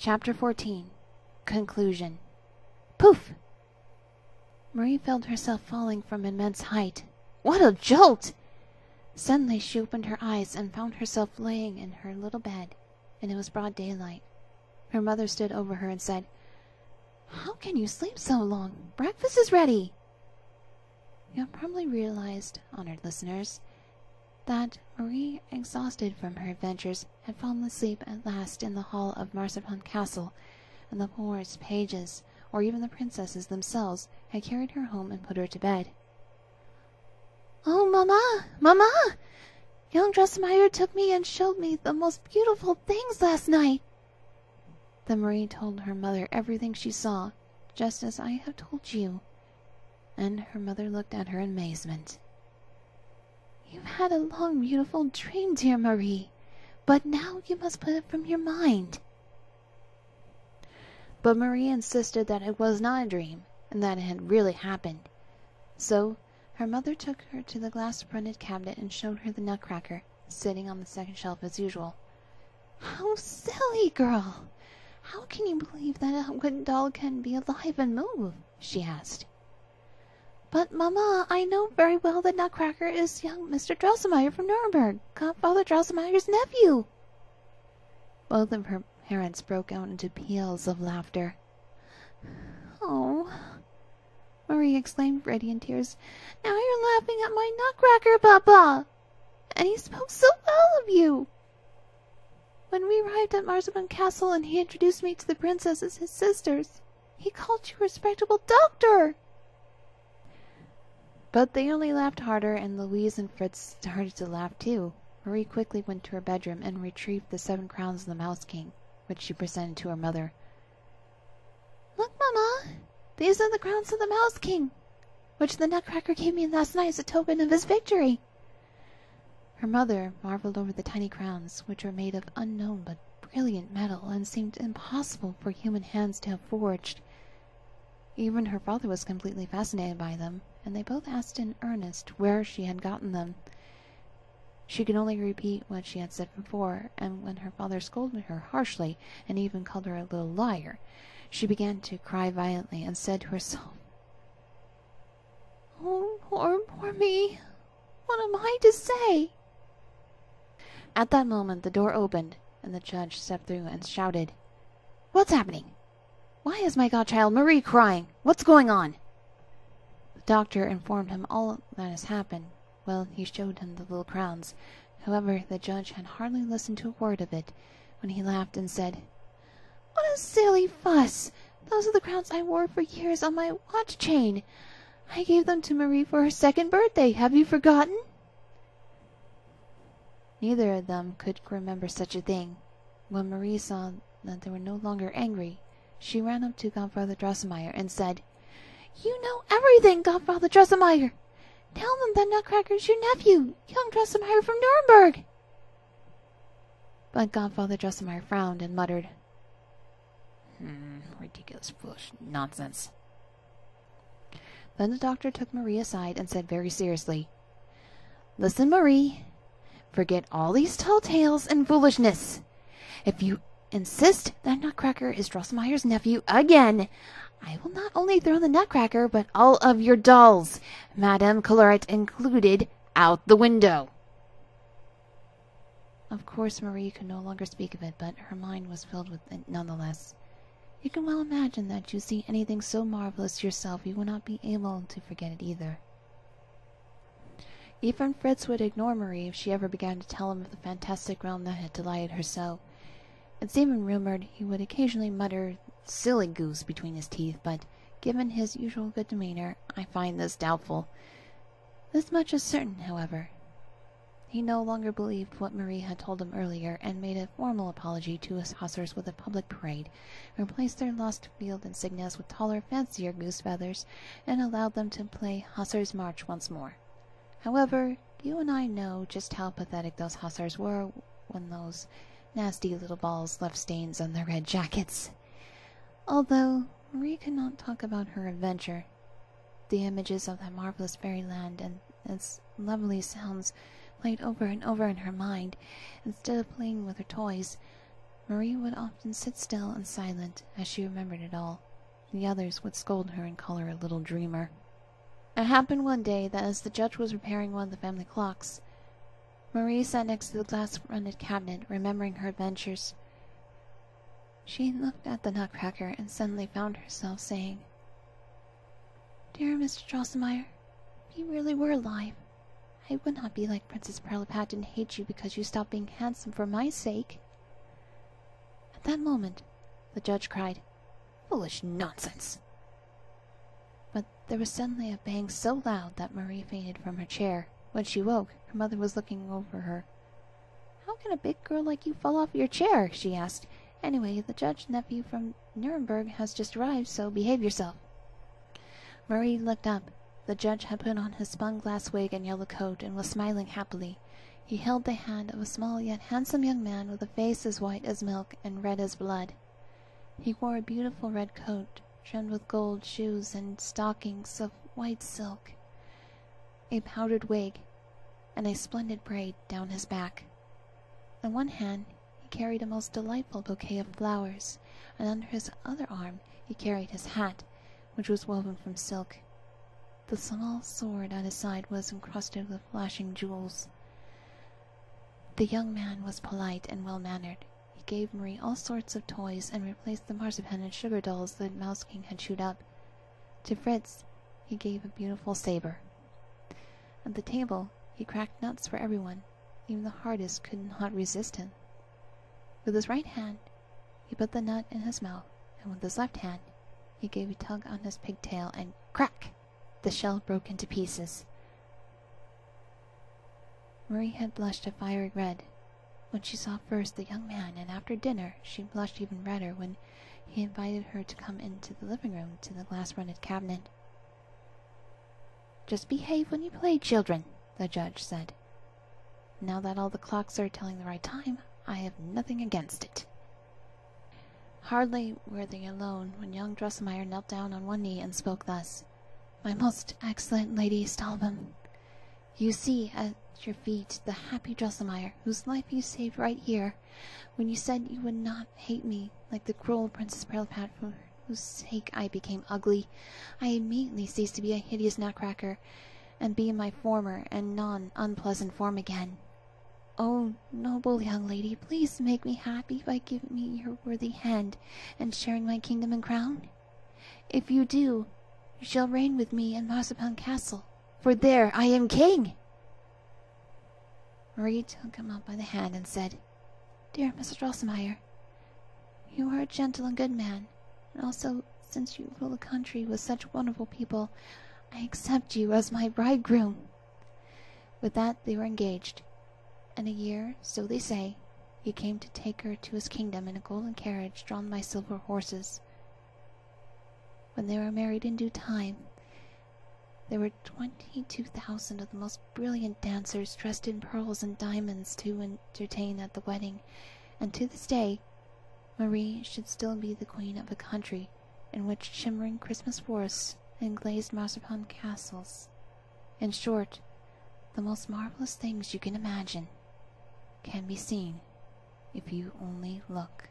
Chapter 14. Conclusion. Poof! Marie felt herself falling from immense height. What a jolt! Suddenly she opened her eyes and found herself laying in her little bed, and it was broad daylight. Her mother stood over her and said, "How can you sleep so long? Breakfast is ready." You have probably realized, honored listeners, that Marie, exhausted from her adventures, had fallen asleep at last in the hall of Marzipan Castle, and the poorest pages, or even the princesses themselves, had carried her home and put her to bed. "Oh, Mamma! Mamma! Young Drosselmeyer took me and showed me the most beautiful things last night." Then Marie told her mother everything she saw, just as I have told you, and her mother looked at her in amazement. "You've had a long, beautiful dream, dear Marie, but now you must put it from your mind." But Marie insisted that it was not a dream, and that it had really happened. So her mother took her to the glass-fronted cabinet and showed her the Nutcracker, sitting on the second shelf as usual. "How silly, girl! How can you believe that a wooden doll can be alive and move?" she asked. "But, Mamma, I know very well that Nutcracker is young Mr. Drosselmeyer from Nuremberg, Godfather Drosselmeyer's nephew." Both of her parents broke out into peals of laughter. "Oh," Marie exclaimed, ready in tears, "now you're laughing at my Nutcracker, Papa! And he spoke so well of you. When we arrived at Marzipan Castle and he introduced me to the princesses, his sisters, he called you a respectable doctor." But they only laughed harder, and Louise and Fritz started to laugh too. Marie quickly went to her bedroom and retrieved the 7 crowns of the Mouse King, which she presented to her mother. "Look, Mamma! These are the crowns of the Mouse King, which the Nutcracker gave me last night as a token of his victory." Her mother marveled over the tiny crowns, which were made of unknown but brilliant metal, and seemed impossible for human hands to have forged. Even her father was completely fascinated by them, and they both asked in earnest where she had gotten them. She could only repeat what she had said before, and when her father scolded her harshly, and even called her a little liar, she began to cry violently, and said to herself, "Oh, poor me! What am I to say?" At that moment the door opened, and the judge stepped through and shouted, "What's happening? Why is my godchild Marie crying? What's going on?" The doctor informed him all that has happened. Well, he showed him the little crowns. However, the judge had hardly listened to a word of it, when he laughed and said, "What a silly fuss! Those are the crowns I wore for years on my watch chain. I gave them to Marie for her 2nd birthday. Have you forgotten?" Neither of them could remember such a thing. When Marie saw that they were no longer angry, she ran up to Godfather Drosselmeyer and said, "You know everything, Godfather Drosselmeyer! Tell them that Nutcracker's your nephew, young Drosselmeyer from Nuremberg!" But Godfather Drosselmeyer frowned and muttered, Ridiculous, foolish nonsense." Then the doctor took Marie aside and said very seriously, "Listen, Marie. Forget all these tall tales and foolishness. If you insist that Nutcracker is Drosselmeyer's nephew again, I will not only throw the Nutcracker, but all of your dolls, Madame Colorette included, out the window." Of course Marie could no longer speak of it, but her mind was filled with it nonetheless. You can well imagine that you see anything so marvelous yourself, you will not be able to forget it either. Even Fritz would ignore Marie if she ever began to tell him of the fantastic realm that had delighted her so. It's even rumored he would occasionally mutter "silly goose" between his teeth, but given his usual good demeanor, I find this doubtful. This much is certain, however. He no longer believed what Marie had told him earlier, and made a formal apology to his hussars with a public parade, replaced their lost field insignias with taller, fancier goose feathers, and allowed them to play Hussar's March once more. However, you and I know just how pathetic those hussars were when those nasty little balls left stains on their red jackets. Although Marie could not talk about her adventure, the images of that marvelous fairyland and its lovely sounds played over and over in her mind, instead of playing with her toys. Marie would often sit still and silent as she remembered it all. The others would scold her and call her a little dreamer. It happened one day that as the judge was repairing one of the family clocks, Marie sat next to the glass-fronted cabinet, remembering her adventures. She looked at the Nutcracker and suddenly found herself saying, "Dear Mr. Drosselmeyer, if you really were alive, I would not be like Princess Perlipat and hate you because you stopped being handsome for my sake." At that moment, the judge cried, "Foolish nonsense!" But there was suddenly a bang so loud that Marie fainted from her chair. When she woke, her mother was looking over her. "How can a big girl like you fall off your chair?" she asked. "Anyway, the judge's nephew from Nuremberg has just arrived, so behave yourself." Marie looked up. The judge had put on his spun-glass wig and yellow coat and was smiling happily. He held the hand of a small yet handsome young man with a face as white as milk and red as blood. He wore a beautiful red coat, trimmed with gold shoes and stockings of white silk, a powdered wig, and a splendid braid down his back. In one hand he carried a most delightful bouquet of flowers, and under his other arm he carried his hat, which was woven from silk. The small sword at his side was encrusted with flashing jewels. The young man was polite and well-mannered. He gave Marie all sorts of toys and replaced the marzipan and sugar dolls the Mouse King had chewed up. To Fritz he gave a beautiful saber. At the table he cracked nuts for everyone. Even the hardest could not resist him. With his right hand he put the nut in his mouth, and with his left hand he gave a tug on his pigtail, and crack! The shell broke into pieces. Marie had blushed a fiery red when she saw first the young man, and after dinner she blushed even redder when he invited her to come into the living room to the glass-fronted cabinet. "Just behave when you play, children," the judge said. "Now that all the clocks are telling the right time, I have nothing against it." Hardly were they alone when young Drosselmeyer knelt down on one knee and spoke thus. "My most excellent Lady Stahlbaum, you see at your feet the happy Drosselmeyer, whose life you saved right here, when you said you would not hate me like the cruel Princess Perlipat, for whose sake I became ugly. I immediately ceased to be a hideous Nutcracker, and be in my former and non-unpleasant form again. Oh, noble young lady, please make me happy by giving me your worthy hand and sharing my kingdom and crown. If you do, you shall reign with me in Marzipan Castle, for there I am king." Marie took him up by the hand and said, "Dear Mr. Drosselmeyer, you are a gentle and good man, and also, since you rule a country with such wonderful people, I accept you as my bridegroom." With that they were engaged. In a year, so they say, he came to take her to his kingdom in a golden carriage drawn by silver horses. When they were married in due time, there were 22,000 of the most brilliant dancers dressed in pearls and diamonds to entertain at the wedding, and to this day Marie should still be the queen of a country in which shimmering Christmas forests and glazed marzipan castles, in short, the most marvelous things you can imagine, can be seen if you only look.